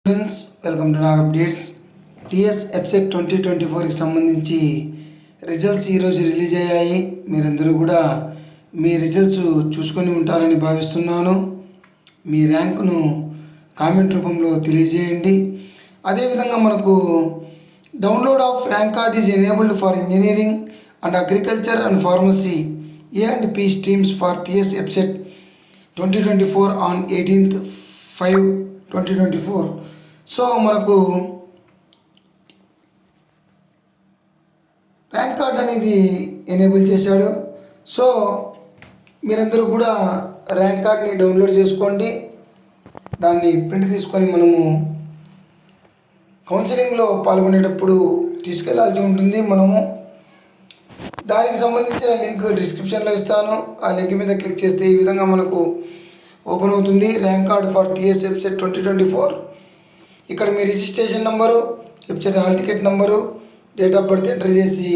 Friends, welcome to Nag updates. TS EAPCET 2024కి సంబంధించి results ఈరోజు రిలీజ్ అయ్యాయి. మీరందరూ కూడా మీ రిజల్ట్స్ చూసుకొని ఉంటారని భావిస్తున్నాను. మీ ర్యాంకును కామెంట్ రూపంలో తెలియజేయండి. అదేవిధంగా మనకు download of rank card is enabled for engineering and agriculture and pharmacy A and P streams for TS EAPCET 2024 on 18/5/2024. So మనకు ర్యాంక్ కార్డ్ అనేది ఎనేబుల్ చేశాడు. సో మీరందరూ కూడా ర్యాంక్ కార్డ్ని డౌన్లోడ్ చేసుకోండి. దాన్ని ప్రింట్ తీసుకొని మనము కౌన్సిలింగ్లో పాల్గొనేటప్పుడు తీసుకెళ్లాల్సి ఉంటుంది. మనము దానికి సంబంధించిన లింక్ డిస్క్రిప్షన్లో ఇస్తాను. ఆ లింక్ మీద క్లిక్ చేస్తే ఈ విధంగా మనకు ఓపెన్ అవుతుంది. Rank card for TS EAPCET 2024. ఇక్కడ మీ registration number, website hall ticket number, date of birth enter చేసి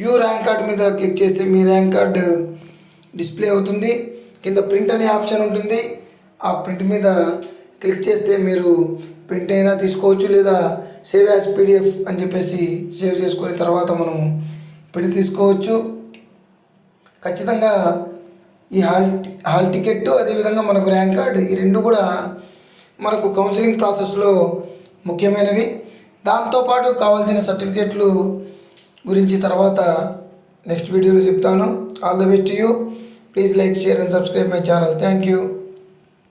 వ్యూ ర్యాంక్ కార్డ్ మీద క్లిక్ చేస్తే మీ ర్యాంక్ కార్డ్ డిస్ప్లే అవుతుంది. కింద ప్రింట్ అనే ఆప్షన్ ఉంటుంది. ఆ ప్రింట్ మీద క్లిక్ చేస్తే మీరు ప్రింట్ అయినా తీసుకోవచ్చు, లేదా సేవ్ యాజ్ పీడిఎఫ్ అని చెప్పేసి సేవ్ చేసుకుని తర్వాత మనం ప్రింట్ తీసుకోవచ్చు. ఖచ్చితంగా ఈ హాల్ టికెట్ అదేవిధంగా మనకు ర్యాంక్ కార్డ్ ఈ రెండు కూడా మనకు కౌన్సిలింగ్ ప్రాసెస్లో ముఖ్యమైనవి. దాంతోపాటు కావాల్సిన సర్టిఫికేట్లు గురించి తర్వాత నెక్స్ట్ వీడియోలో చెప్తాను. All the best to you. Please like, share and subscribe my channel. Thank you.